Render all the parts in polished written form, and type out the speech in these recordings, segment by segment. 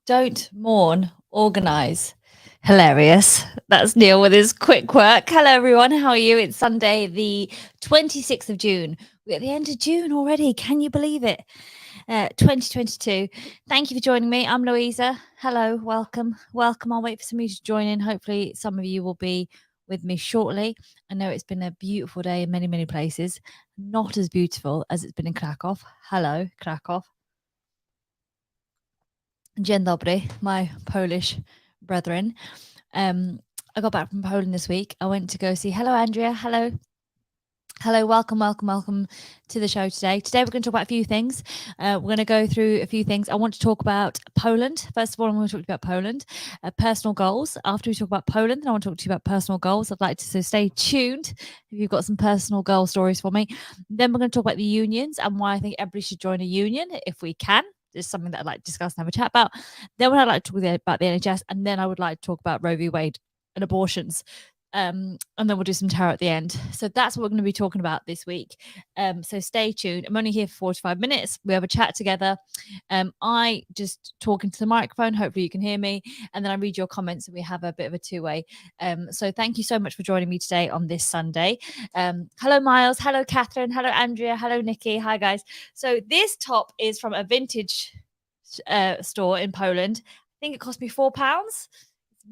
Don't mourn, organize. Hilarious. That's Neil with his quick work. Hello, everyone. How are you? It's Sunday, the 26th of June. We're at the end of June already. Can you believe it? 2022. Thank you for joining me. I'm Louisa. Hello, welcome. Welcome. I'll wait for some of you to join in. Hopefully, some of you will be with me shortly. I know it's been a beautiful day in many, many places. Not as beautiful as it's been in Krakow. Hello, Krakow. Dzień dobry, my Polish brethren. I got back from Poland this week. I went to go see. Hello, Andrea. Hello. Hello, welcome to the show today. Today we're going to talk about a few things. We're going to go through a few things. I want to talk about Poland. First of all, I'm going to talk about Poland, personal goals. After we talk about Poland, I want to talk to you about personal goals. I'd like to so stay tuned if you've got some personal goal stories for me. Then we're going to talk about the unions and why I think everybody should join a union if we can. It's something that I'd like to discuss and have a chat about. Then I'd like to talk about the NHS, and then I would like to talk about Roe v Wade and abortions. And then we'll do some tarot at the end. So that's what we're going to be talking about this week. So stay tuned. I'm only here for 45 minutes. We have a chat together. I just talk into the microphone. Hopefully you can hear me. And then I read your comments and we have a bit of a two-way. So thank you so much for joining me today on this Sunday. Hello, Miles. Hello, Catherine. Hello, Andrea. Hello, Nikki. Hi, guys. So this top is from a vintage store in Poland. I think it cost me £4. It's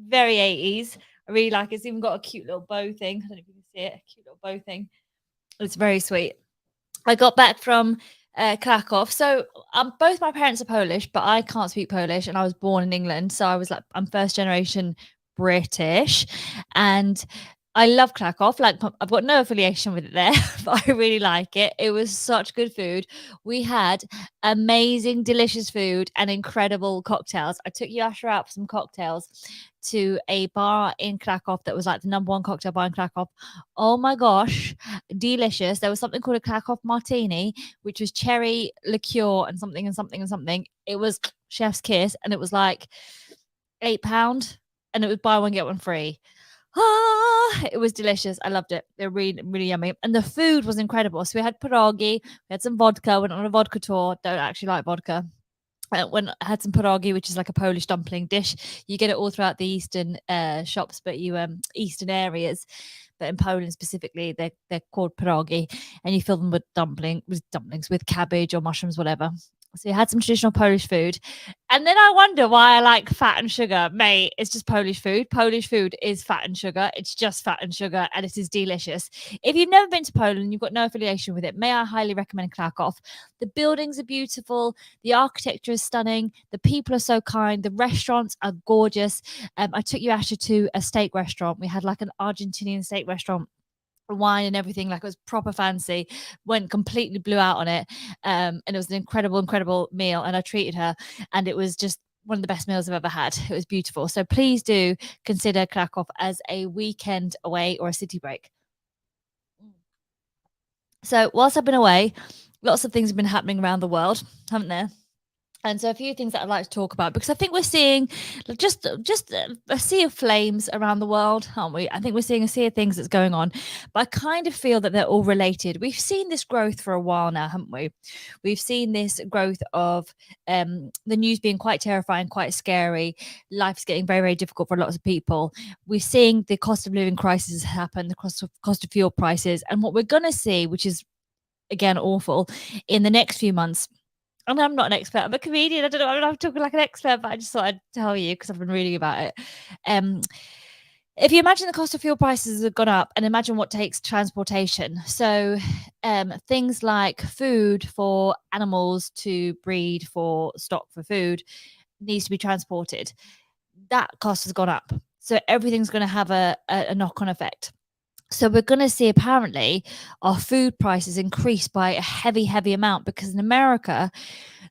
very 80s. I really like it. It's even got a cute little bow thing. I don't know if you can see it. A cute little bow thing. It's very sweet. I got back from Krakow. So both my parents are Polish, but I can't speak Polish. And I was born in England. So I was like, I'm first generation British. And I love Krakow. Like, I've got no affiliation with it there, but I really like it. It was such good food. We had amazing, delicious food and incredible cocktails. I took Yasha out for some cocktails to a bar in Krakow that was like the number one cocktail bar in Krakow. Oh my gosh, delicious. There was something called a Krakow martini, which was cherry liqueur and something and something and something. It was chef's kiss, and it was like £8, and it was buy one, get one free. It was delicious. I loved it. They're really, really yummy. And the food was incredible. So we had pierogi, we had some vodka, went on a vodka tour. Don't actually like vodka. When I had some pierogi, which is like a Polish dumpling dish. You get it all throughout the eastern shops, but eastern areas. But in Poland specifically, they're called pierogi, and you fill them with dumplings with cabbage or mushrooms, whatever. So you had some traditional Polish food. And then I wonder why I like fat and sugar. Mate, it's just Polish food. Polish food is fat and sugar. It's just fat and sugar, and it is delicious. If you've never been to Poland, you've got no affiliation with it, may I highly recommend Krakow. The buildings are beautiful. The architecture is stunning. The people are so kind. The restaurants are gorgeous. I took you actually to a steak restaurant. We had like an Argentinian steak restaurant, wine and everything, like it was proper fancy. Went completely blew out on it, and it was an incredible meal, and I treated her, and it was just one of the best meals I've ever had. It was beautiful. So please do consider Krakow as a weekend away or a city break. So whilst I've been away, lots of things have been happening around the world, haven't there? And so a few things that I'd like to talk about, because I think we're seeing just a sea of flames around the world, aren't we? I think we're seeing a sea of things that's going on, but I kind of feel that they're all related. We've seen this growth for a while now, haven't we? We've seen this growth of the news being quite terrifying, quite scary. Life's getting very, very difficult for lots of people. We're seeing the cost of living crisis happen, the cost of fuel prices, and what we're going to see, which is again awful, in the next few months. And I'm not an expert. I'm a comedian. I don't know. I'm talking like an expert, but I just thought I'd tell you because I've been reading about it. If you imagine the cost of fuel prices have gone up, and imagine what takes transportation. So things like food for animals to breed for stock for food needs to be transported. That cost has gone up. So everything's going to have a knock-on effect. So we're going to see apparently our food prices increase by a heavy amount, because in America,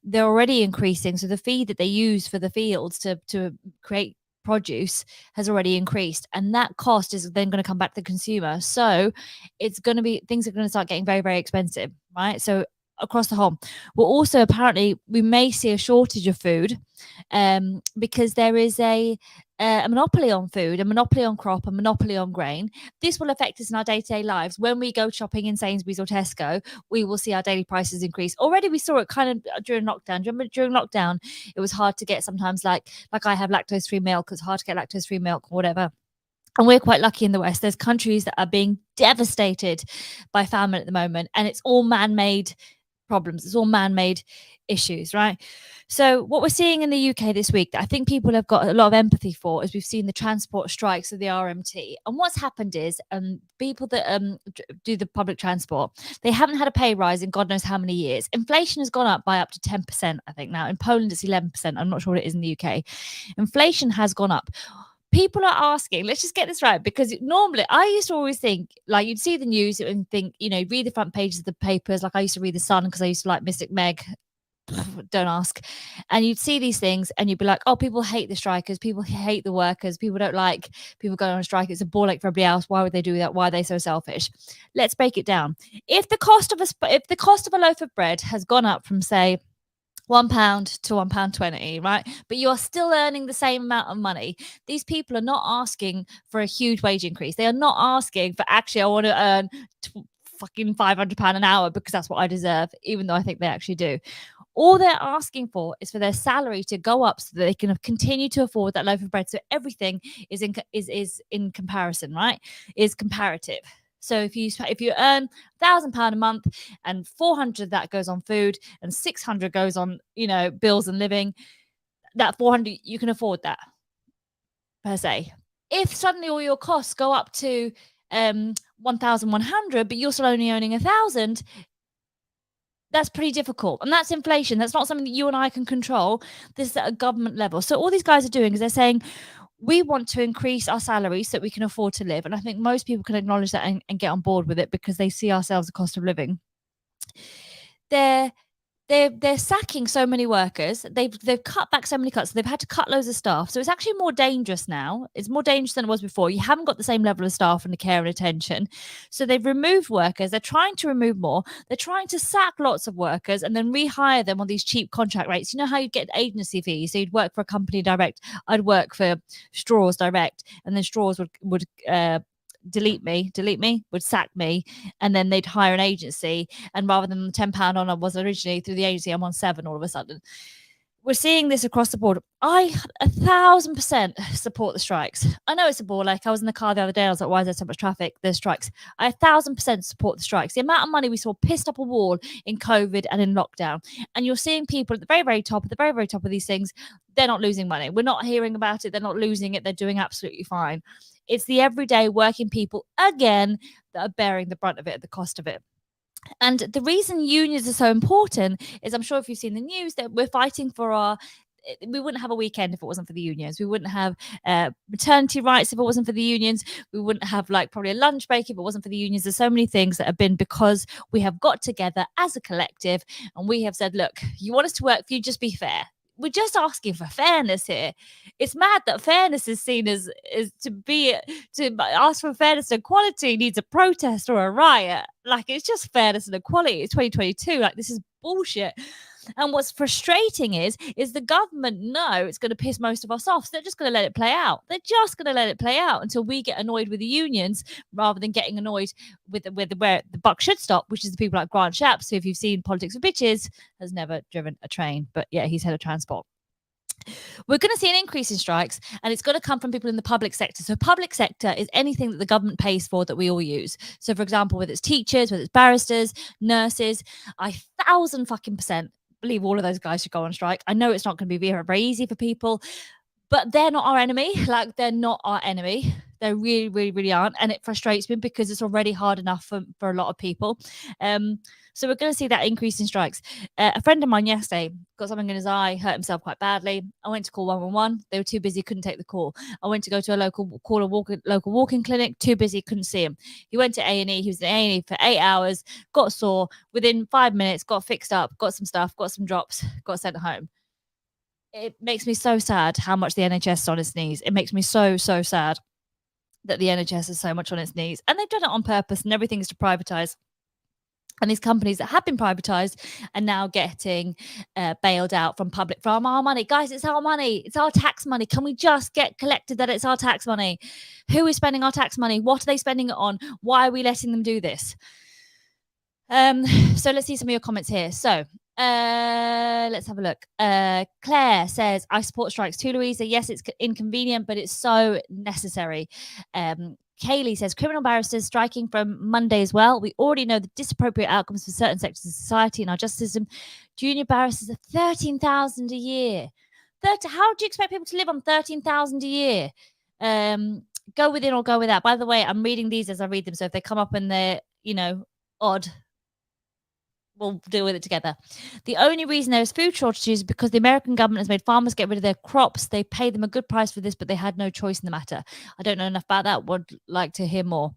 they're already increasing. So the feed that they use for the fields to create produce has already increased. And that cost is then going to come back to the consumer. So it's going to be, things are going to start getting very, very expensive, right? So across the whole, well, also apparently we may see a shortage of food because there is a a monopoly on food, a monopoly on crop, a monopoly on grain. This will affect us in our day-to-day lives. When we go shopping in Sainsbury's or Tesco, we will see our daily prices increase. Already we saw it kind of during lockdown. Do you remember during lockdown, it was hard to get sometimes, like I have lactose-free milk, it's hard to get lactose-free milk or whatever. And we're quite lucky in the West. There's countries that are being devastated by famine at the moment, and it's all man-made problems. It's all man-made issues, right? So what we're seeing in the UK this week that I think people have got a lot of empathy for is we've seen the transport strikes of the RMT. And what's happened is people that do the public transport, they haven't had a pay rise in God knows how many years. Inflation has gone up by up to 10%, I think now. In Poland, it's 11%. I'm not sure what it is in the UK. Inflation has gone up. People are asking, let's just get this right, because normally I used to always think, like, you'd see the news and think, read the front pages of the papers. Like I used to read The Sun because I used to like Mystic Meg. Don't ask. And you'd see these things and you'd be like, oh, people hate the strikers, people hate the workers, people don't like people going on a strike, it's a ball ache for everybody else, why would they do that, why are they so selfish? Let's break it down. If the cost of a loaf of bread has gone up from, say, £1 to £1.20, right? But you're still earning the same amount of money. These people are not asking for a huge wage increase. They are not asking for, actually, I want to earn fucking £500 an hour because that's what I deserve, even though I think they actually do. All they're asking for is for their salary to go up so that they can continue to afford that loaf of bread. So everything is in comparison, right? Is comparative. So if you earn £1,000 a month and 400 of that goes on food and 600 goes on, bills and living, that 400, you can afford that per se. If suddenly all your costs go up to 1,100, but you're still only owning 1,000, that's pretty difficult. And that's inflation. That's not something that you and I can control. This is at a government level. So all these guys are doing is they're saying, we want to increase our salaries so that we can afford to live. And I think most people can acknowledge that and get on board with it because they see ourselves the cost of living. They're sacking so many workers. They've cut back so many cuts. So they've had to cut loads of staff. So it's actually more dangerous now. It's more dangerous than it was before. You haven't got the same level of staff and the care and attention. So they've removed workers. They're trying to remove more. They're trying to sack lots of workers and then rehire them on these cheap contract rates. You know how you get agency fees? So you'd work for a company direct. I'd work for Straws direct, and then Straws would delete me, would sack me, and then they'd hire an agency, and rather than £10 on I was originally through the agency, I'm on 7 all of a sudden. We're seeing this across the board. I 1,000% support the strikes. I know it's a ball ache. I was in the car the other day. I was like, why is there so much traffic? There's strikes. I 1,000% support the strikes. The amount of money we saw pissed up a wall in COVID and in lockdown. And you're seeing people at the very, very top, of these things, they're not losing money. We're not hearing about it. They're not losing it. They're doing absolutely fine. It's the everyday working people, again, that are bearing the brunt of it, the cost of it. And the reason unions are so important is, I'm sure if you've seen the news, that we're fighting for we wouldn't have a weekend if it wasn't for the unions. We wouldn't have maternity rights if it wasn't for the unions. We wouldn't have probably a lunch break if it wasn't for the unions. There's so many things that have been because we have got together as a collective and we have said, look, you want us to work for you, just be fair. We're just asking for fairness here. It's mad that fairness is seen as to ask for fairness and equality needs a protest or a riot. It's just fairness and equality. It's 2022. This is bullshit. And what's frustrating is the government know it's going to piss most of us off. So they're just going to let it play out. They're just going to let it play out until we get annoyed with the unions rather than getting annoyed with where the buck should stop, which is the people like Grant Shapps, who, if you've seen Politics for Bitches, has never driven a train. But yeah, he's head of transport. We're going to see an increase in strikes, and it's going to come from people in the public sector. So public sector is anything that the government pays for that we all use. So, for example, whether it's teachers, whether it's barristers, nurses, 1,000% believe all of those guys should go on strike. I know it's not going to be very easy for people, but they're not our enemy. They're not our enemy. They really, really, really aren't. And it frustrates me because it's already hard enough for a lot of people. So we're going to see that increase in strikes. A friend of mine yesterday got something in his eye, hurt himself quite badly. I went to call 111. They were too busy, couldn't take the call. I went to go to a local walk-in clinic, too busy, couldn't see him. He went to A&E. He was in A&E for 8 hours, got sore. Within 5 minutes, got fixed up, got some stuff, got some drops, got sent home. It makes me so sad how much the NHS is on its knees. It makes me so, so sad that the NHS is so much on its knees. And they've done it on purpose, and everything is to privatise. And these companies that have been privatized are now getting bailed out from our money. Guys, it's our money. It's our tax money. Can we just get collected that it's our tax money? Who is spending our tax money? What are they spending it on? Why are we letting them do this? So let's see some of your comments here. So let's have a look. Claire says, I support strikes too, Louisa. Yes, it's inconvenient, but it's so necessary. Kaylee says, criminal barristers striking from Monday as well. We already know the disappropriate outcomes for certain sectors of society and our justice system. Junior barristers are 13,000 a year. How do you expect people to live on 13,000 a year? Go with it or go with that. By the way, I'm reading these as I read them. So if they come up and they're, odd, we'll deal with it together. The only reason there is food shortages is because the American government has made farmers get rid of their crops. They paid them a good price for this, but they had no choice in the matter. I don't know enough about that. Would like to hear more.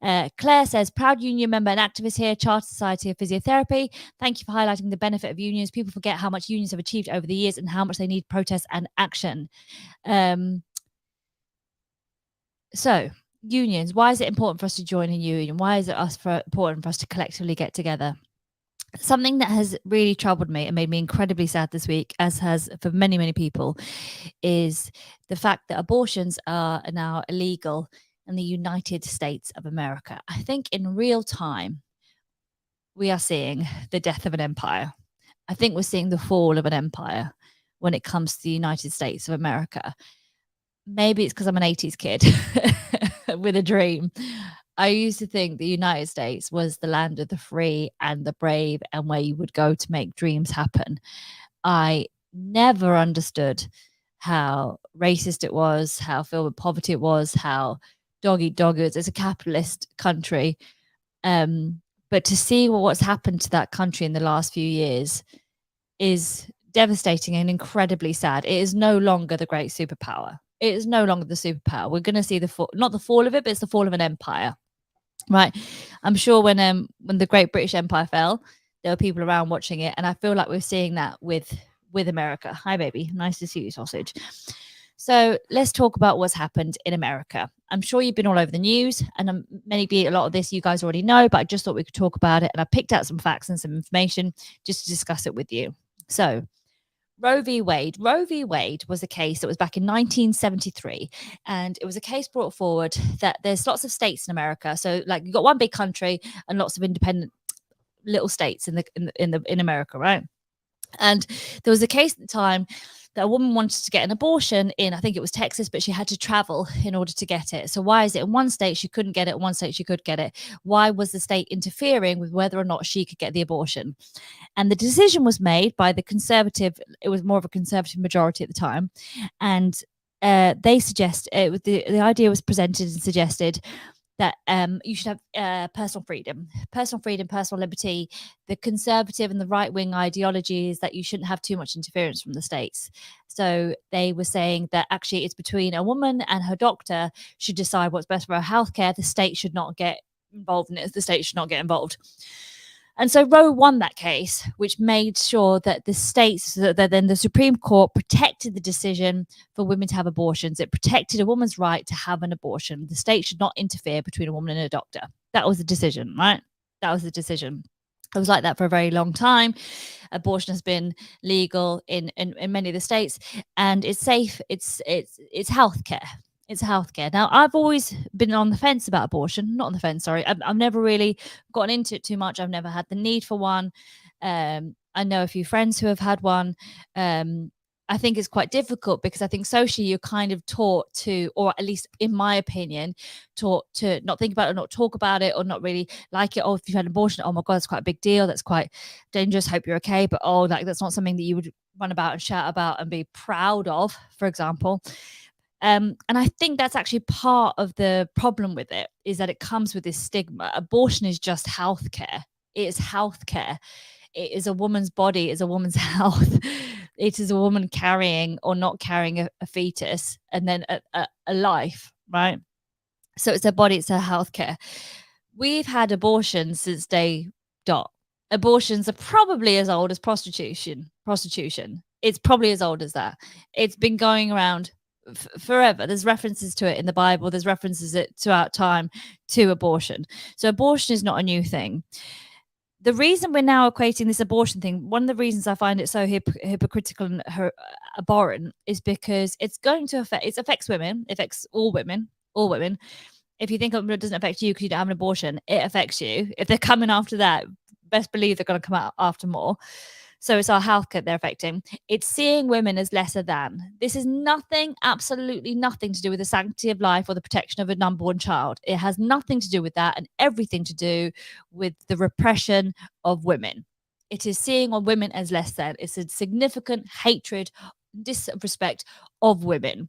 Claire says, proud union member and activist here, Chartered Society of Physiotherapy. Thank you for highlighting the benefit of unions. People forget how much unions have achieved over the years and how much they need protest and action. So, unions, why is it important for us to join a union? Why is it important for us to collectively get together? Something that has really troubled me and made me incredibly sad this week, as has for many, many people, is the fact that abortions are now illegal in the United States of America. I think in real time, we are seeing the death of an empire. I think we're seeing the fall of an empire when it comes to the United States of America. Maybe it's because I'm an 80s kid with a dream. I used to think the United States was the land of the free and the brave and where you would go to make dreams happen. I never understood how racist it was, how filled with poverty it was, how dog eat dog it was. It's a capitalist country. But to see what's happened to that country in the last few years is devastating and incredibly sad. It is no longer the great superpower. It is no longer the superpower. We're going to see not the fall of it, but it's the fall of an empire. Right. I'm sure when the Great British Empire fell, there were people around watching it. And I feel like we're seeing that with America. Hi, baby. Nice to see you, sausage. So let's talk about what's happened in America. I'm sure you've been all over the news, and maybe a lot of this you guys already know, but I just thought we could talk about it. And I picked out some facts and some information just to discuss it with you. So Roe v. Wade. Roe v. Wade was a case that was back in 1973, and it was a case brought forward that there's lots of states in America. So, like, you've got one big country and lots of independent little states in America, right? And there was a case at the time that a woman wanted to get an abortion in, I think it was Texas, but she had to travel in order to get it. So why is it in one state she couldn't get it, in one state she could get it? Why was the state interfering with whether or not she could get the abortion? And the decision was made by the conservative, it was more of a conservative majority at the time. And they the idea was presented and suggested that you should have personal freedom, personal liberty. The conservative and the right-wing ideology is that you shouldn't have too much interference from the states. So they were saying that actually it's between a woman and her doctor should decide what's best for her healthcare. The state should not get involved in it. The state should not get involved. And so Roe won that case, which made sure that the states, that then the Supreme Court protected the decision for women to have abortions. It protected a woman's right to have an abortion. The state should not interfere between a woman and a doctor. That was the decision, right? That was the decision. It was like that for a very long time. Abortion has been legal in many of the states, and it's safe. It's healthcare. It's healthcare. Now, I've always been on the fence about abortion. Not on the fence, sorry. I've never really gotten into it too much. I've never had the need for one. I know a few friends who have had one. I think it's quite difficult because I think socially you're kind of taught to, or at least in my opinion, taught to not think about it, or not talk about it, or not really like it. Oh, if you've had an abortion, oh my God, that's quite a big deal. That's quite dangerous. Hope you're okay. But that's not something that you would run about and shout about and be proud of, for example. And I think that's actually part of the problem with it, is that it comes with this stigma. Abortion is just healthcare. It is healthcare. It is a woman's body, it is a woman's health. It is a woman carrying or not carrying a fetus, and then a life, right? So it's her body, it's her healthcare. We've had abortions since day dot. Abortions are probably as old as prostitution. It's probably as old as that. It's been going around forever. There's references to it in the Bible. There's references it throughout time to abortion. So abortion is not a new thing. the reason we're now equating this abortion thing, one of the reasons I find it so hypocritical and abhorrent is because it's going to affect, it affects women, it affects all women, all women. If you think it doesn't affect you because you don't have an abortion, it affects you. If they're coming after that, best believe they're going to come out after more. So it's our healthcare they're affecting. It's seeing women as lesser than. This is nothing, absolutely nothing to do with the sanctity of life or the protection of a unborn child. It has nothing to do with that and everything to do with the repression of women. It is seeing on women as less than. It's a significant hatred, disrespect of women.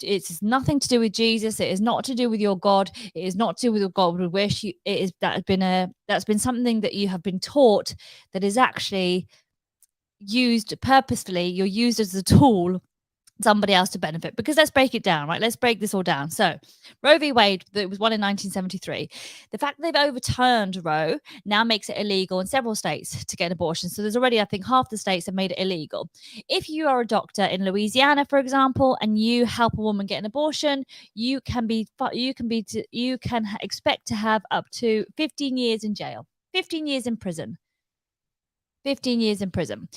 It's nothing to do with Jesus. It is not to do with your God. It is not to do with your God would wish. It is that's been something that you have been taught that is actually used purposefully. You're used as a tool somebody else to benefit, because let's break it down, right? Let's break this all down. So Roe v Wade, that was won in 1973. The fact that they've overturned Roe now makes it illegal in several states to get an abortion. So there's already, I think, half the states have made it illegal. If you are a doctor in Louisiana, for example, and you help a woman get an abortion, you can expect to have up to 15 years in jail, 15 years in prison. 15 years in prison.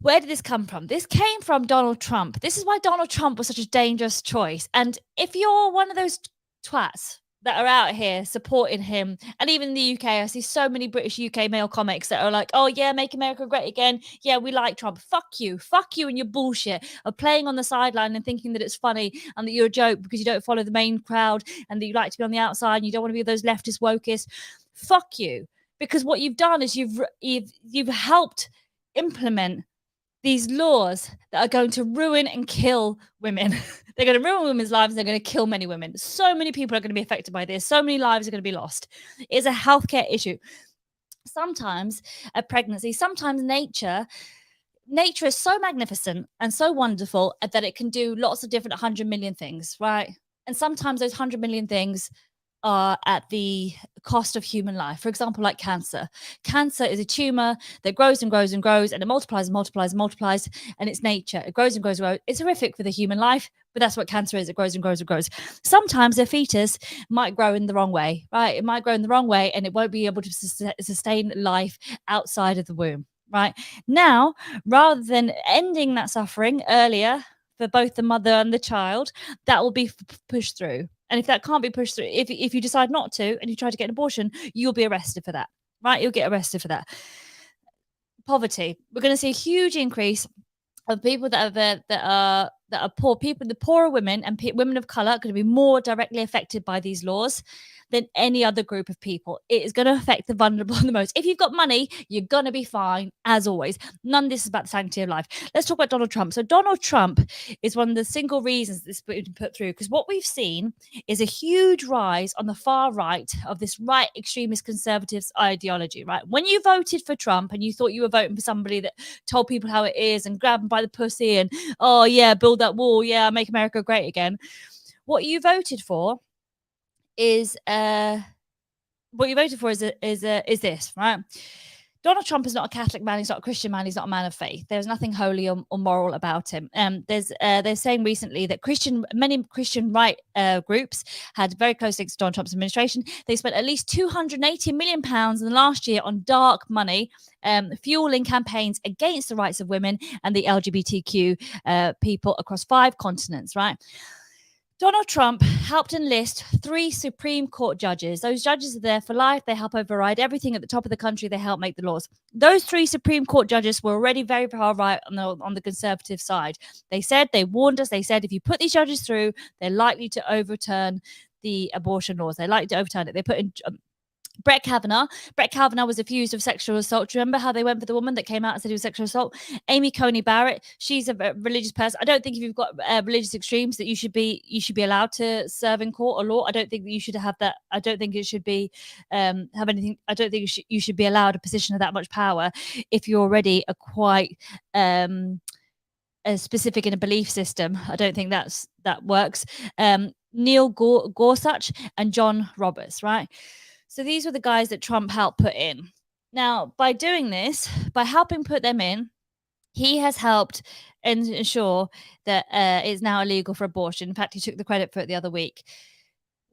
Where did this come from? This came from Donald Trump. This is why Donald Trump was such a dangerous choice. And if you're one of those twats that are out here supporting him, and even in the UK, I see so many British UK male comics that are like, oh yeah, make America great again. Yeah, we like Trump. Fuck you and your bullshit of playing on the sideline and thinking that it's funny and that you're a joke because you don't follow the main crowd and that you like to be on the outside and you don't want to be those leftist wokists. Fuck you. Because what you've done is you've helped implement these laws that are going to ruin and kill women. They're going to ruin women's lives. They're going to kill many women. So many people are going to be affected by this. So many lives are going to be lost. It's a healthcare issue. Sometimes a pregnancy, sometimes nature is so magnificent and so wonderful that it can do lots of different 100 million things, right? And sometimes those 100 million things are at the cost of human life. For example, like cancer. Cancer is a tumor that grows and grows and grows, and it multiplies and multiplies and multiplies, and it's nature. It grows and grows and grows. It's horrific for the human life, but that's what cancer is. It grows and grows and grows. Sometimes a fetus might grow in the wrong way, right? It might grow in the wrong way, and it won't be able to sustain life outside of the womb, right? Now, rather than ending that suffering earlier for both the mother and the child, that will be pushed through. And if that can't be pushed through, if you decide not to and you try to get an abortion, you'll be arrested for that, right? You'll get arrested for that. Poverty. We're going to see a huge increase of people that are poor. People, the poorer women and women of color, are going to be more directly affected by these laws than any other group of people. It is going to affect the vulnerable the most. If you've got money, you're going to be fine, as always. None of this is about the sanctity of life. Let's talk about Donald Trump. So Donald Trump is one of the single reasons this has been put through, because what we've seen is a huge rise on the far right of this right extremist conservatives ideology, right? When you voted for Trump and you thought you were voting for somebody that told people how it is and grabbed them by the pussy and, oh yeah, build that wall, yeah, make America great again. What you voted for is this, right? Donald Trump is not a Catholic man. He's not a Christian man. He's not a man of faith. There's nothing holy or moral about him. They're saying recently that many Christian right groups had very close links to Donald Trump's administration. They spent at least £280 million in the last year on dark money, fueling campaigns against the rights of women and the LGBTQ people across 5 continents, right? Donald Trump helped enlist 3 Supreme Court judges. Those judges are there for life. They help override everything at the top of the country. They help make the laws. Those 3 Supreme Court judges were already very far right on the conservative side. They warned us. They said, if you put these judges through, they're likely to overturn the abortion laws. They're likely to overturn it. They put in Brett Kavanaugh. Brett Kavanaugh was accused of sexual assault. Do you remember how they went for the woman that came out and said he was sexual assault? Amy Coney Barrett. She's a religious person. I don't think if you've got religious extremes that you should be allowed to serve in court or law. I don't think that you should have that. I don't think it should be have anything. I don't think you should be allowed a position of that much power if you're already a quite specific in a belief system. I don't think that works. Neil Gorsuch and John Roberts, right? So these were the guys that Trump helped put in. Now, by doing this, by helping put them in, he has helped ensure that it's now illegal for abortion. In fact, he took the credit for it the other week.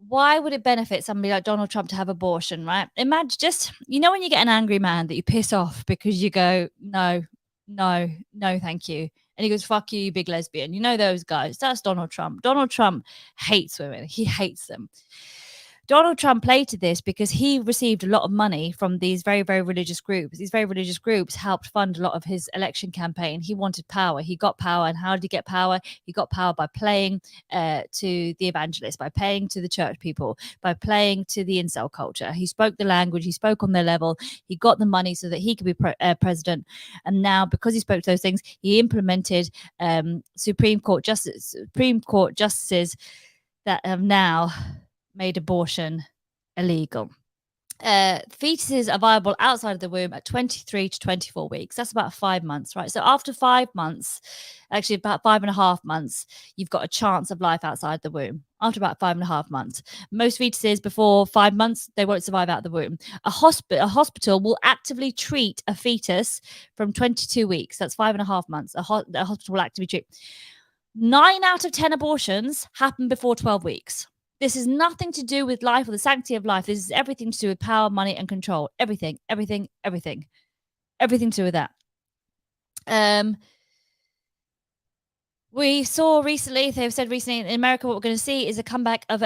why would it benefit somebody like Donald Trump to have abortion, right? Imagine just, when you get an angry man that you piss off because you go, no, no, no, thank you. And he goes, fuck you, you big lesbian. You know those guys. That's Donald Trump. Donald Trump hates women. He hates them. Donald Trump played to this because he received a lot of money from these very, very religious groups. These very religious groups helped fund a lot of his election campaign. He wanted power. He got power. And how did he get power? He got power by playing to the evangelists, by playing to the church people, by playing to the incel culture. He spoke the language. He spoke on their level. He got the money so that he could be president. And now, because he spoke to those things, he implemented Supreme Court justices that have now made abortion illegal. Fetuses are viable outside of the womb at 23 to 24 weeks. That's about 5 months, right? So after 5 months, actually about 5.5 months, you've got a chance of life outside the womb. After about 5.5 months, most fetuses before 5 months, they won't survive out of the womb. A hospital will actively treat a fetus from 22 weeks. That's 5.5 months. A hospital will actively treat. 9 out of 10 abortions happen before 12 weeks. This is nothing to do with life or the sanctity of life. This is everything to do with power, money, and control. Everything, everything, everything. Everything to do with that. We saw recently, they've said recently in America, what we're going to see is a comeback of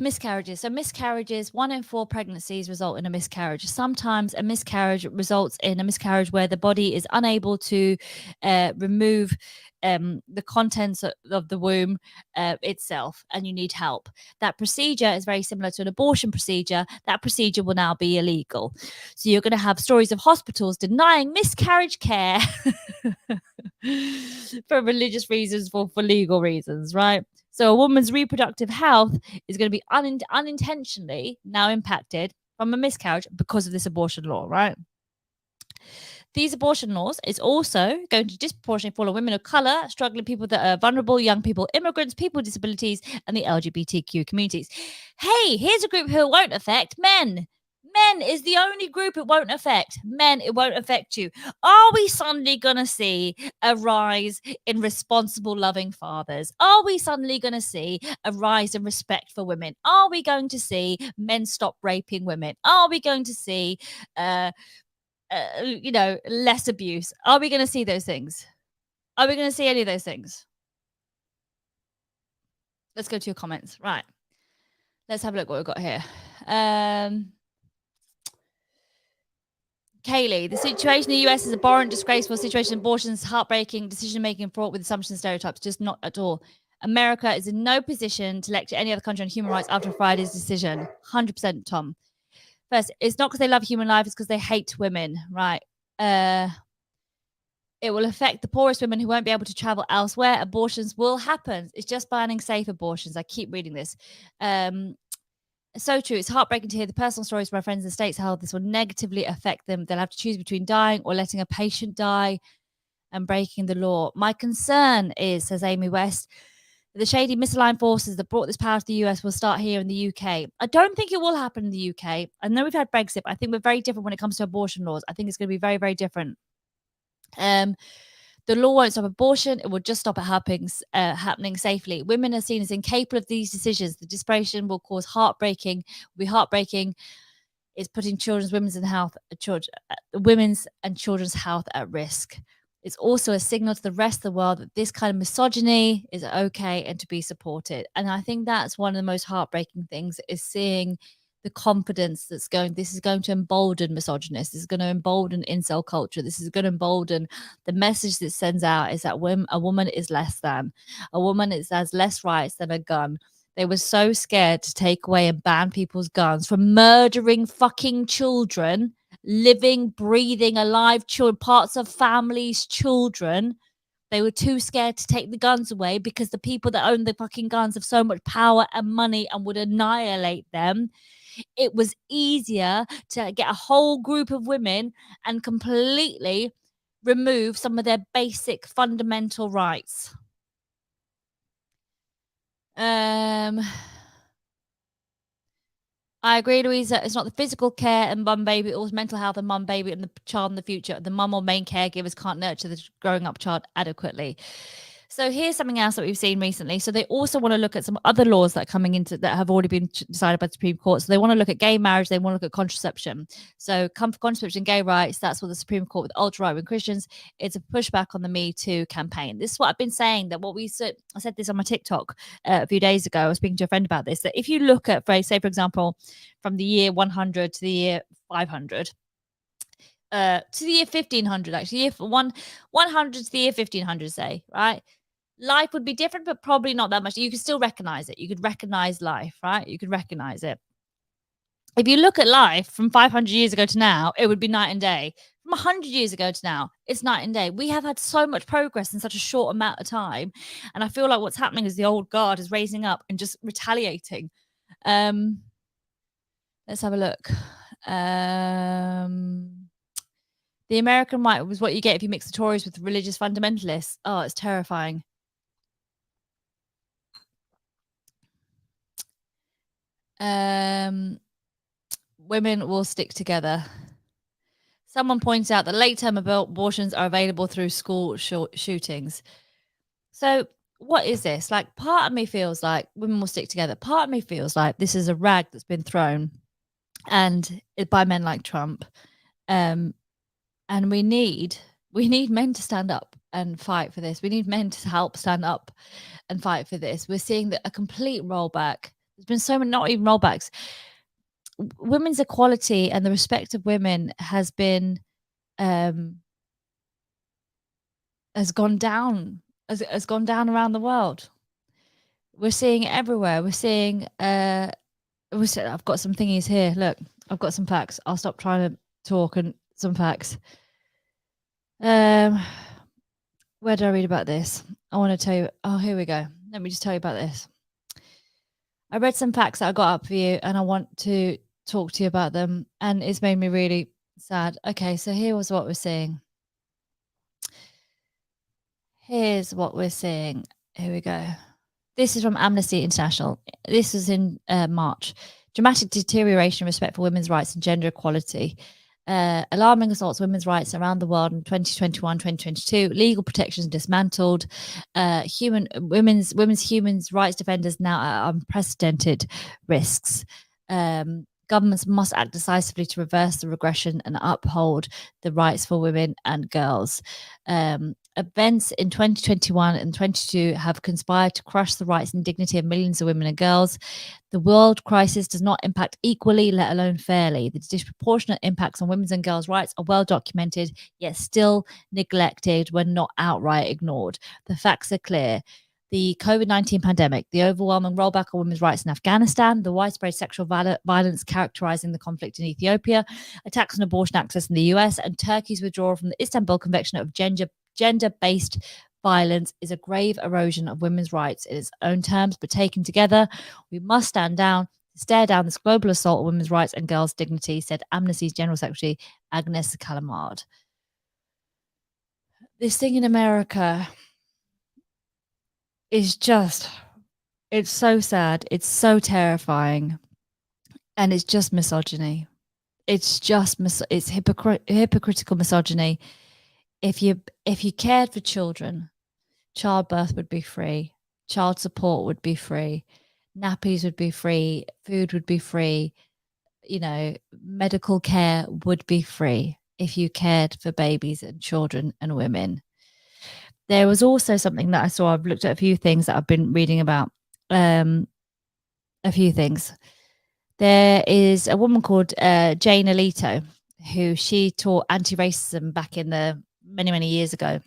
miscarriages. So miscarriages, 1 in 4 pregnancies result in a miscarriage. Sometimes a miscarriage results in a miscarriage where the body is unable to remove the contents of the womb itself, and you need help. That procedure is very similar to an abortion procedure. That procedure will now be illegal. So you're going to have stories of hospitals denying miscarriage care for religious reasons, for legal reasons, right? So a woman's reproductive health is going to be unintentionally now impacted from a miscarriage because of this abortion law, right? These abortion laws is also going to disproportionately fall on women of color, struggling people that are vulnerable, young people, immigrants, people with disabilities, and the LGBTQ communities. Hey, here's a group who it won't affect: men. Men is the only group it won't affect. Men, it won't affect you. Are we suddenly going to see a rise in responsible, loving fathers? Are we suddenly going to see a rise in respect for women? Are we going to see men stop raping women? Are we going to see less abuse? Are we going to see those things? Are we going to see any of those things? Let's go to your comments. Right. Let's have a look what we've got here. Kaylee, the situation in the US is abhorrent, disgraceful situation. Abortions, heartbreaking, decision-making fraught with assumptions and stereotypes. Just not at all. America is in no position to lecture any other country on human rights after Friday's decision. 100%, Tom. First, it's not because they love human life, it's because they hate women, right? It will affect the poorest women who won't be able to travel elsewhere. Abortions will happen. It's just banning safe abortions. I keep reading this. So true. It's heartbreaking to hear the personal stories from my friends in the States, how this will negatively affect them. They'll have to choose between dying or letting a patient die and breaking the law. My concern is, says Amy West, the shady misaligned forces that brought this power to the US will start here in the UK. I don't think it will happen in the UK. I know we've had Brexit, but I think we're very different when it comes to abortion laws. I think it's going to be very, very different. The law won't stop abortion. It will just stop it happening safely. Women are seen as incapable of these decisions. The desperation will cause heartbreaking. Will be heartbreaking. It's putting women's and children's health at risk. It's also a signal to the rest of the world that this kind of misogyny is okay and to be supported. And I think that's one of the most heartbreaking things, is seeing the confidence this is going to embolden misogynists. This is going to embolden incel culture. This is going to embolden the message that sends out is that a woman is less than. A woman has less rights than a gun. They were so scared to take away and ban people's guns from murdering fucking children, living, breathing, alive children, parts of families' children. They were too scared to take the guns away because the people that own the fucking guns have so much power and money and would annihilate them. It was easier to get a whole group of women and completely remove some of their basic fundamental rights. I agree, Louisa. It's not the physical care and mum baby, it was mental health and mum baby and the child in the future. The mum or main caregivers can't nurture the growing up child adequately. So here's something else that we've seen recently. So they also want to look at some other laws that are coming into that have already been decided by the Supreme Court. So they want to look at gay marriage. They want to look at contraception. So come for contraception, gay rights. That's what the Supreme Court with ultra right wing Christians. It's a pushback on the Me Too campaign. This is what I've been saying. That what we said. I said this on my TikTok a few days ago. I was speaking to a friend about this. That if you look at, say for example, from the year 100 to the year 500. To the year 1500, actually, year 100 to the year 1500, say, right? Life would be different, but probably not that much. You could still recognize it. You could recognize life, right? You could recognize it. If you look at life from 500 years ago to now, it would be night and day. From 100 years ago to now, it's night and day. We have had so much progress in such a short amount of time. And I feel like what's happening is the old guard is raising up and just retaliating. Let's have a look. The American right was what you get if you mix the Tories with religious fundamentalists. Oh, it's terrifying. Women will stick together. Someone points out that late-term abortions are available through school shootings. So what is this? Like, part of me feels like women will stick together. Part of me feels like this is a rag that's been thrown and by men like Trump. And we need men to stand up and fight for this. We need men to help stand up and fight for this. We're seeing a complete rollback. There's been so many, not even rollbacks. Women's equality and the respect of women has been has gone down has gone down around the world. We're seeing it everywhere. We're seeing I've got some thingies here. Look, I've got some facts. I'll stop trying to talk and some facts. Where did I read about this? I want to tell you. Oh, here we go. Let me just tell you about this. I read some facts that I got up for you and I want to talk to you about them. And it's made me really sad. Okay, so here was what we're seeing. Here's what we're seeing. Here we go. This is from Amnesty International. This was in March. Dramatic deterioration in respect for women's rights and gender equality. Alarming assaults on women's rights around the world in 2021, 2022. Legal protections dismantled. Women's human rights defenders now at unprecedented risks. Governments must act decisively to reverse the regression and uphold the rights for women and girls. Events in 2021 and 2022 have conspired to crush the rights and dignity of millions of women and girls. The world crisis does not impact equally, let alone fairly. The disproportionate impacts on women's and girls' rights are well documented, yet still neglected when not outright ignored. The facts are clear. The COVID-19 pandemic, the overwhelming rollback on women's rights in Afghanistan, the widespread sexual violence characterizing the conflict in Ethiopia, attacks on abortion access in the US, and Turkey's withdrawal from the Istanbul Convention of gender-based violence is a grave erosion of women's rights in its own terms, but taken together, we must stare down this global assault on women's rights and girls' dignity, said Amnesty's General Secretary Agnes Callamard. This thing in America is just, it's so sad. It's so terrifying. And it's just misogyny. It's just, it's hypocritical misogyny. If you cared for children, childbirth would be free. Child support would be free. Nappies would be free. Food would be free. Medical care would be free if you cared for babies and children and women. There was also something that I saw. I've looked at a few things that I've been reading about. A few things. There is a woman called Jane Alito, who she taught anti-racism back in the many years ago.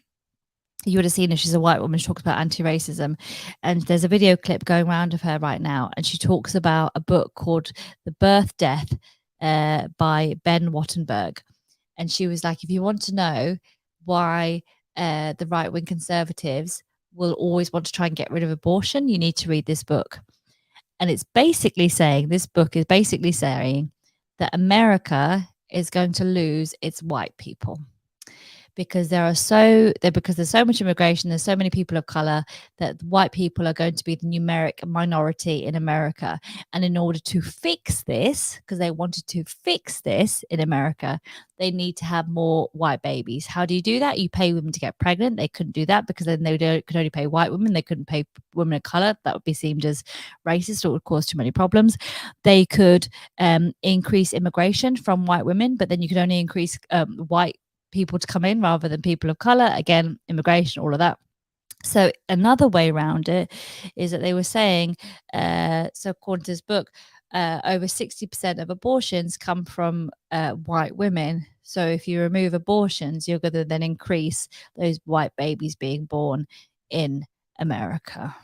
You would have seen her. She's a white woman. She talks about anti-racism. And there's a video clip going around of her right now. And she talks about a book called The Birth Death by Ben Wattenberg. And she was like, if you want to know why the right-wing conservatives will always want to try and get rid of abortion, you need to read this book. And it's basically saying, this book is basically saying that America is going to lose its white people because there's so much immigration, there's so many people of color that white people are going to be the numeric minority in America. And in order to fix this, because they wanted to fix this in America, they need to have more white babies. How do you do that? You pay women to get pregnant. They couldn't do that because then could only pay white women. They couldn't pay women of color. That would be seen as racist, or it would cause too many problems. They could increase immigration from white women, but then you could only increase white people to come in rather than people of color. Again, immigration, all of that. So another way around it is that they were saying, so according to this book, over 60% of abortions come from white women. So if you remove abortions, you're going to then increase those white babies being born in America.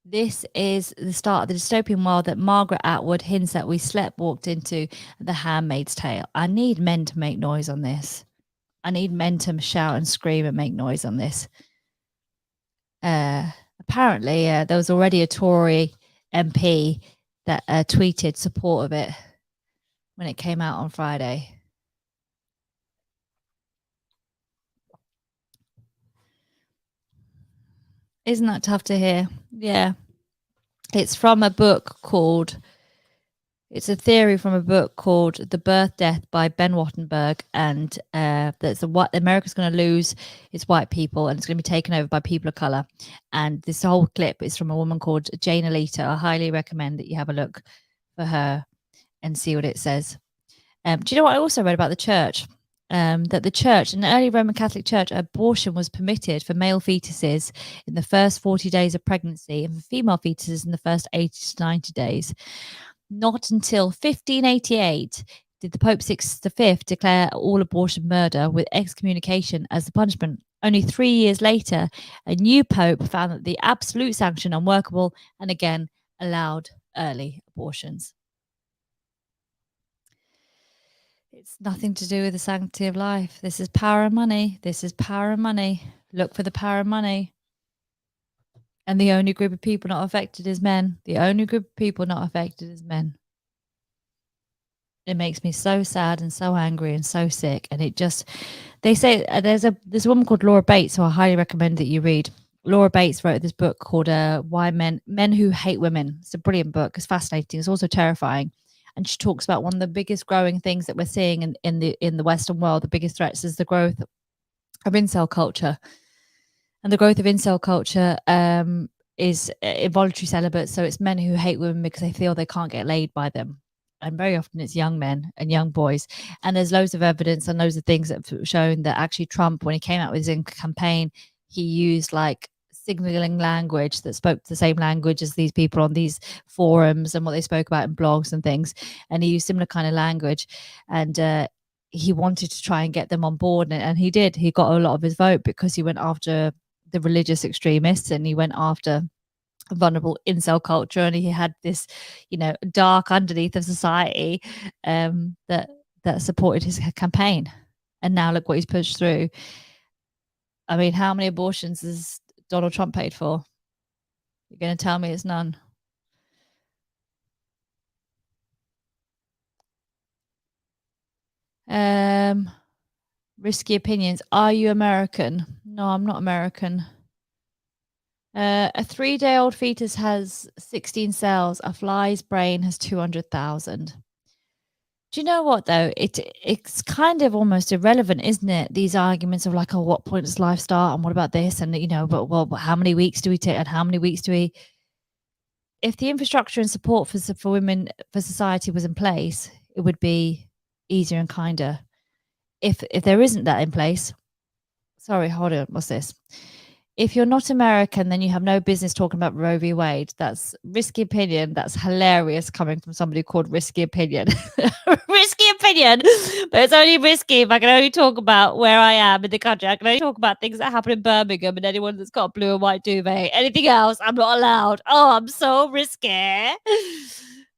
This is the start of the dystopian world that Margaret Atwood hints that we walked into The Handmaid's Tale. I need men to make noise on this. I need men to shout and scream and make noise on this. Apparently, there was already a Tory MP that tweeted support of it when it came out on Friday. Isn't that tough to hear? Yeah. It's from a book called, it's a theory from a book called The Birth Death by Ben Wattenberg. And that's what America's going to lose its white people and it's going to be taken over by people of color. And this whole clip is from a woman called Jane Alita. I highly recommend that you have a look for her and see what it says. Do you know what I also read about the church? That the church, in the early Roman Catholic Church, abortion was permitted for male fetuses in the first 40 days of pregnancy and for female fetuses in the first 80 to 90 days. Not until 1588 did the Pope Sixtus V declare all abortion murder with excommunication as the punishment. Only 3 years later, a new pope found that the absolute sanction unworkable and again allowed early abortions. It's nothing to do with the sanctity of life. This is power and money. This is power and money. Look for the power and money. And the only group of people not affected is men. The only group of people not affected is men. It makes me so sad and so angry and so sick. And it just, they say there's a woman called Laura Bates, who I highly recommend that you read. Laura Bates wrote this book called Why Men Who Hate Women. It's a brilliant book. It's fascinating. It's also terrifying. And she talks about one of the biggest growing things that we're seeing in the Western world. The biggest threats is the growth of incel culture. And the growth of incel culture is involuntary celibate. So it's men who hate women because they feel they can't get laid by them. And very often it's young men and young boys. And there's loads of evidence and loads of things that have shown that actually Trump, when he came out with his campaign, he used like signaling language that spoke the same language as these people on these forums and what they spoke about in blogs and things. And he used similar kind of language. And he wanted to try and get them on board. And he did. He got a lot of his vote because he went after the religious extremists and he went after vulnerable incel culture, and he had this, dark underneath of society that supported his campaign. And now look what he's pushed through. I mean, how many abortions has Donald Trump paid for? You're going to tell me it's none? Risky opinions. Are you American? No, I'm not American. A 3-day-old fetus has 16 cells. A fly's brain has 200,000. Do you know what though? It's kind of almost irrelevant, isn't it? These arguments of like, oh, what point does life start, and what about this, and but how many weeks do we take, and how many weeks do we? If the infrastructure and support for women for society was in place, it would be easier and kinder. If there isn't that in place, sorry, hold on, what's this? If you're not American, then you have no business talking about Roe v. Wade. That's risky opinion. That's hilarious coming from somebody called Risky Opinion. Risky opinion, but it's only risky if I can only talk about where I am in the country. I can only talk about things that happen in Birmingham and anyone that's got a blue and white duvet. Anything else, I'm not allowed. Oh, I'm so risky.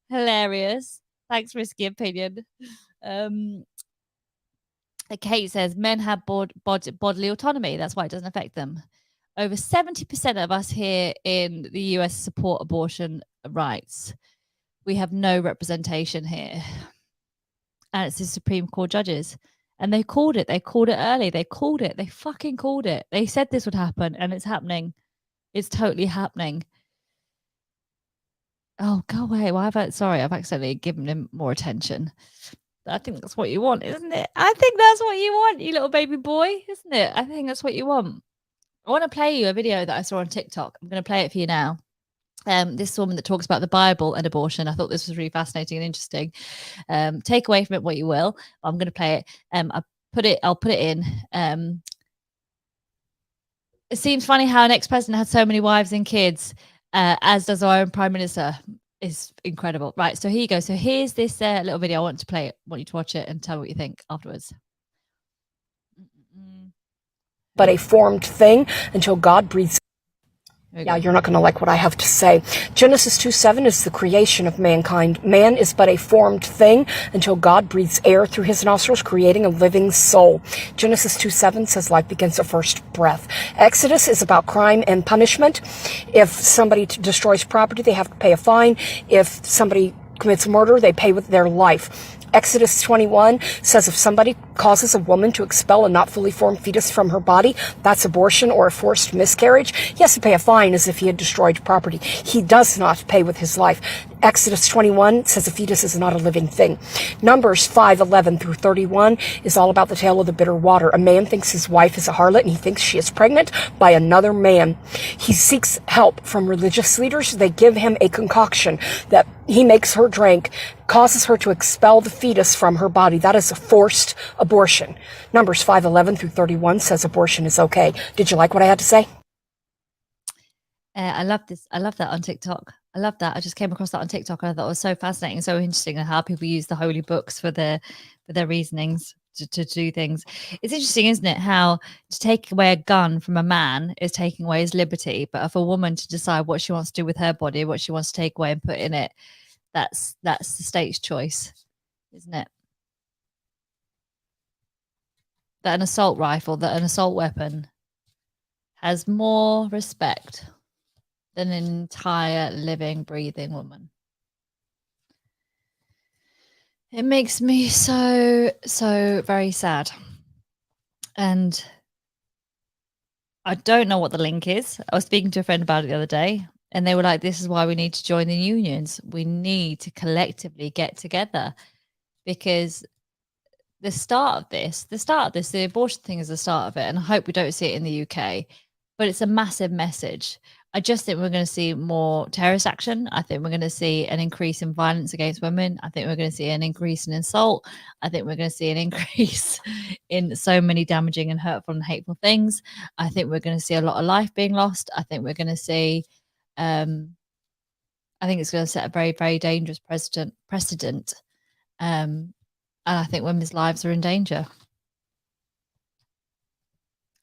Hilarious. Thanks, Risky Opinion. Kate says men have bodily autonomy. That's why it doesn't affect them. over 70% of us here in the US support abortion rights. We have no representation here. And it's the Supreme Court judges. And they called it. They called it early. They called it. They fucking called it. They said this would happen, and it's happening. It's totally happening. Oh, go away. Why have I've accidentally given him more attention. I think that's what you want, isn't it? I think that's what you want, you little baby boy, isn't it? I think that's what you want. I want to play you a video that I saw on TikTok. I'm going to play it for you now. This woman that talks about the Bible and abortion. I thought this was really fascinating and interesting. Take away from it what you will. I'm going to play it. I'll put it in. It seems funny how an ex-president had so many wives and kids, as does our own prime minister. Is incredible. Right, so here you go. So here's this little video. I want to play it. I want you to watch it and tell me what you think afterwards. But a formed thing until God breathes. Yeah, you're not going to like what I have to say. Genesis 2:7 is the creation of mankind. Man is but a formed thing until God breathes air through his nostrils, creating a living soul. Genesis 2:7 says life begins at first breath. Exodus is about crime and punishment. If somebody destroys property, they have to pay a fine. If somebody commits murder, they pay with their life. Exodus 21 says if somebody causes a woman to expel a not fully formed fetus from her body, that's abortion or a forced miscarriage. He has to pay a fine as if he had destroyed property. He does not pay with his life. Exodus 21 says a fetus is not a living thing. Numbers 5:11 through 31 is all about the tale of the bitter water. A man thinks his wife is a harlot and he thinks she is pregnant by another man. He seeks help from religious leaders. They give him a concoction that he makes her drink, causes her to expel the fetus from her body. That is a forced abortion. Numbers 5:11 through 31 says abortion is okay. Did you like what I had to say? I love this. I love that on TikTok. I love that. I just came across that on TikTok. And I thought it was so fascinating and so interesting, and how people use the holy books for their reasonings to do things. It's interesting, isn't it? How to take away a gun from a man is taking away his liberty, but for a woman to decide what she wants to do with her body, what she wants to take away and put in it, that's the state's choice, isn't it? That an assault rifle, that an assault weapon has more respect than an entire living, breathing woman. It makes me so very sad. And I don't know what the link is. I was speaking to a friend about it the other day, and they were like, this is why we need to join the unions. We need to collectively get together, because the abortion thing is the start of it. And I hope we don't see it in the UK, but it's a massive message. I just think we're going to see more terrorist action. I think we're going to see an increase in violence against women. I think we're going to see an increase in assault. I think we're going to see an increase in so many damaging and hurtful and hateful things. I think we're going to see a lot of life being lost. I think we're going to see, I think it's going to set a very, very dangerous precedent. And I think women's lives are in danger.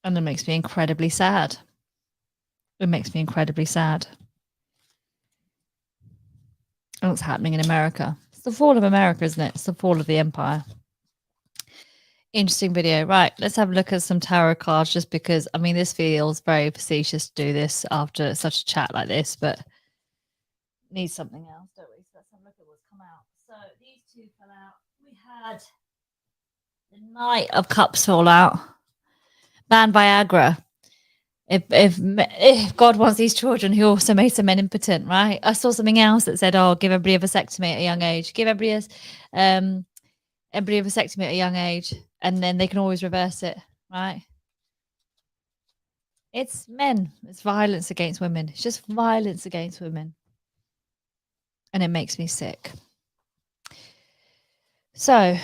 And it makes me incredibly sad. It makes me incredibly sad. And what's happening in America? It's the fall of America, isn't it? It's the fall of the empire. Interesting video. Right, let's have a look at some tarot cards, just because, I mean, this feels very facetious to do this after such a chat like this, but need something else, don't we? So let's have a look at what's come out. So these two fell out. We had the Knight of Cups fall out. Ban Viagra. If God wants these children, he also made some men impotent, right? I saw something else that said, "Oh, give everybody a vasectomy at a young age. Give everybody a vasectomy at a young age, and then they can always reverse it," right? It's men. It's violence against women. It's just violence against women, and it makes me sick. So,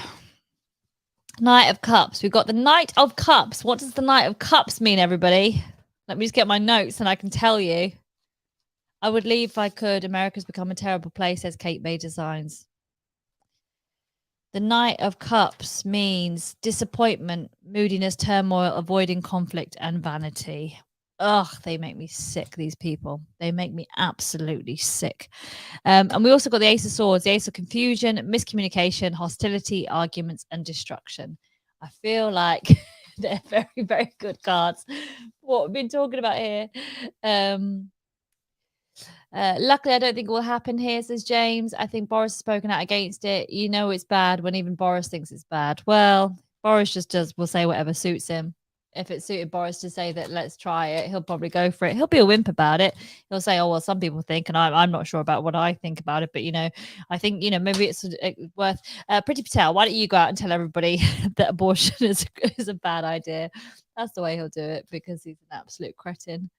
Knight of Cups. We've got the Knight of Cups. What does the Knight of Cups mean, everybody? Let me just get my notes and I can tell you. I would leave if I could. America's become a terrible place, says Kate May Designs. The Knight of Cups means disappointment, moodiness, turmoil, avoiding conflict, and vanity. Ugh, they make me sick, these people. They make me absolutely sick. And we also got the Ace of Swords, the Ace of Confusion, miscommunication, hostility, arguments, and destruction. I feel like They're very, very good cards. What we've been talking about here. Luckily, I don't think it will happen here, says James. I think Boris has spoken out against it. You know it's bad when even Boris thinks it's bad. Well, Boris just will say whatever suits him. If it suited Boris to say that let's try it, he'll probably go for it. He'll be a wimp about it. He'll say, oh, well, some people think, and I'm not sure about what I think about it, but, I think, maybe it's worth... Pretty Patel, why don't you go out and tell everybody that abortion is a bad idea? That's the way he'll do it, because he's an absolute cretin.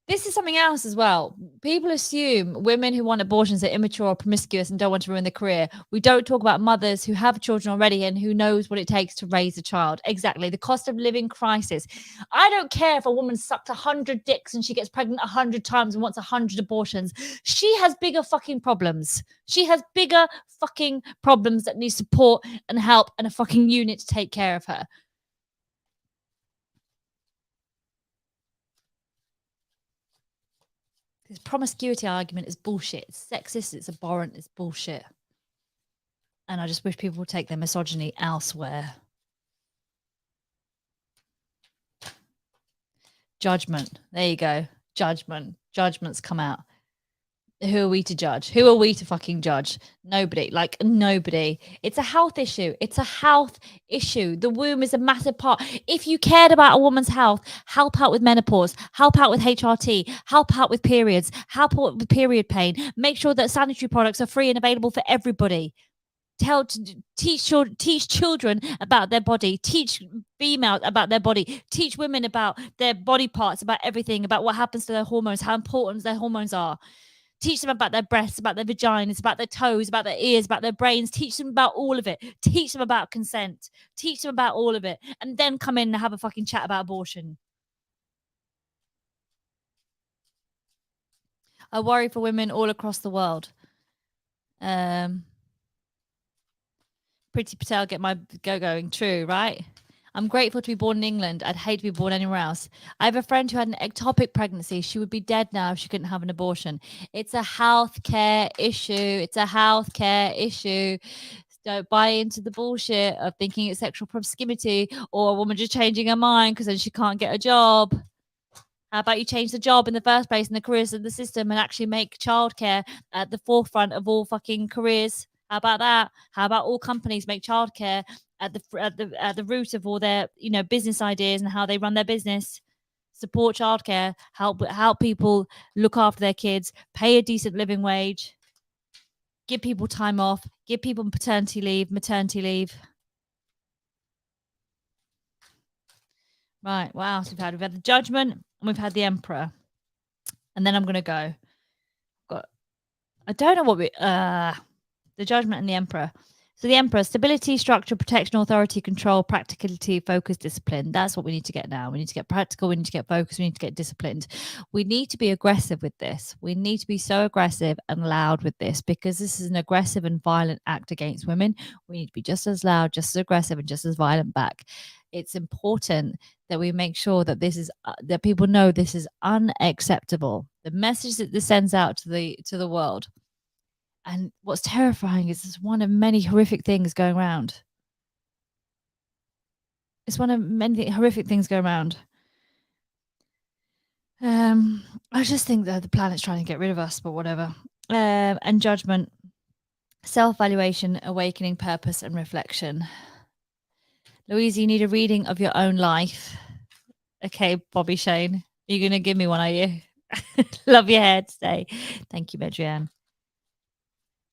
This is something else as well. People assume women who want abortions are immature or promiscuous and don't want to ruin their career. We don't talk about mothers who have children already and who knows what it takes to raise a child. Exactly. The cost of living crisis. I don't care if a woman sucked 100 dicks and she gets pregnant 100 times and wants 100 abortions. She has bigger fucking problems. She has bigger fucking problems that need support and help and a fucking unit to take care of her. This promiscuity argument is bullshit. It's sexist. It's abhorrent. It's bullshit. And I just wish people would take their misogyny elsewhere. Judgment. There you go. Judgment. Judgments come out. Who are we to judge? Who are we to fucking judge? Nobody. Like, nobody. It's a health issue. It's a health issue. The womb is a massive part. If you cared about a woman's health, help out with menopause, help out with HRT, help out with periods, help out with period pain. Make sure that sanitary products are free and available for everybody. Teach children about their body, teach females about their body, teach women about their body parts, about everything, about what happens to their hormones, how important their hormones are. Teach them about their breasts, about their vaginas, about their toes, about their ears, about their brains. Teach them about all of it. Teach them about consent. Teach them about all of it. And then come in and have a fucking chat about abortion. I worry for women all across the world. Pretty Patel, get my go going. True, right? I'm grateful to be born in England. I'd hate to be born anywhere else. I have a friend who had an ectopic pregnancy. She would be dead now if she couldn't have an abortion. It's a healthcare issue. It's a healthcare issue. Don't buy into the bullshit of thinking it's sexual promiscuity or a woman just changing her mind because then she can't get a job. How about you change the job in the first place in the careers of the system and actually make childcare at the forefront of all fucking careers? How about that? How about all companies make childcare at the root of all their business ideas and how they run their business? Support childcare, help people look after their kids, pay a decent living wage, give people time off, give people paternity leave, maternity leave. Right, what else we've had? We've had the judgment and we've had the emperor. And then I'm going to go. I don't know what the judgment and the emperor. So the emperor, stability, structure, protection, authority, control, practicality, focus, discipline. That's what we need to get now. We need to get practical. We need to get focused. We need to get disciplined. We need to be aggressive with this. We need to be so aggressive and loud with this because this is an aggressive and violent act against women. We need to be just as loud, just as aggressive, and just as violent back. It's important that we make sure that this is that people know this is unacceptable. The message that this sends out to the world. And what's terrifying is it's one of many horrific things going around. It's one of many horrific things going around. I just think that the planet's trying to get rid of us, but whatever. And judgment, self-valuation, awakening, purpose, and reflection. Louise, you need a reading of your own life. Okay, Bobby Shane. You're going to give me one, are you? Love your hair today. Thank you, Medrianne.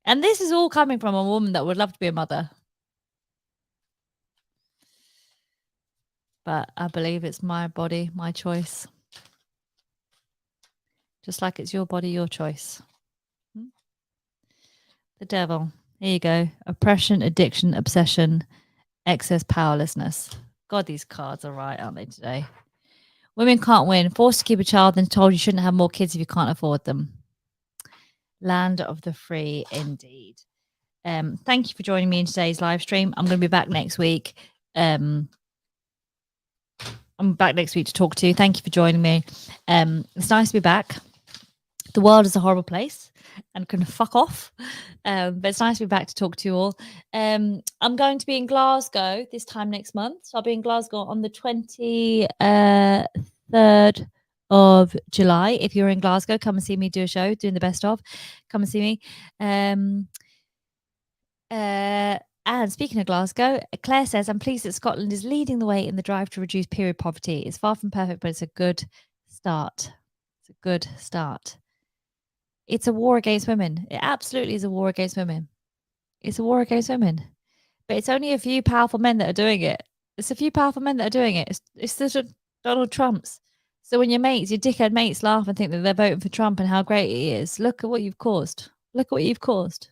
And this is all coming from a woman that would love to be a mother. But I believe it's my body, my choice. Just like it's your body, your choice. The devil. Here you go. Oppression, addiction, obsession, excess powerlessness. God, these cards are right, aren't they, today? Women can't win. Forced to keep a child and told you shouldn't have more kids if you can't afford them. Land of the free, indeed. Thank you for joining me in today's live stream. I'm going to be back next week. I'm back next week to talk to you. Thank you for joining me. It's nice to be back. The world is a horrible place and can fuck off. But it's nice to be back to talk to you all. I'm going to be in Glasgow this time next month. So I'll be in Glasgow on the 23rd of July. If you're in Glasgow, come and see me do a show, doing the best of. Come and see me. And speaking of Glasgow, Claire says, I'm pleased that Scotland is leading the way in the drive to reduce period poverty. It's far from perfect, but it's a good start. It's a good start. It's a war against women. It absolutely is a war against women. It's a war against women. But it's only a few powerful men that are doing it. It's a few powerful men that are doing it. It's the Donald Trumps. So when your mates, your dickhead mates laugh and think that they're voting for Trump and how great he is, look at what you've caused. Look at what you've caused.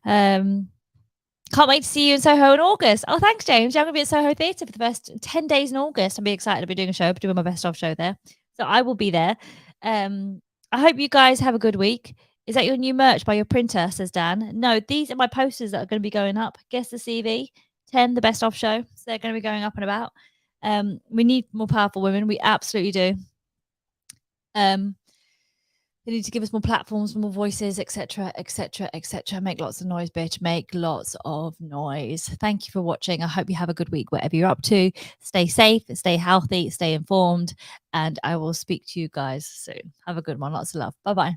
Can't wait to see you in Soho in August. Oh, thanks, James. I'm going to be at Soho Theatre for the first 10 days in August. I'll be excited to be doing a show, doing my best of show there. So I will be there. I hope you guys have a good week. Is that your new merch by your printer, says Dan? No, these are my posters that are going to be going up. Guess the CV, 10, the best of show. So they're going to be going up and about. We need more powerful women. We absolutely do. They need to give us more platforms, more voices, etc., etc., etc. Make lots of noise, bitch. Make lots of noise. Thank you for watching. I hope you have a good week, whatever you're up to. Stay safe, stay healthy, stay informed, and I will speak to you guys soon. Have a good one. Lots of love. Bye-bye.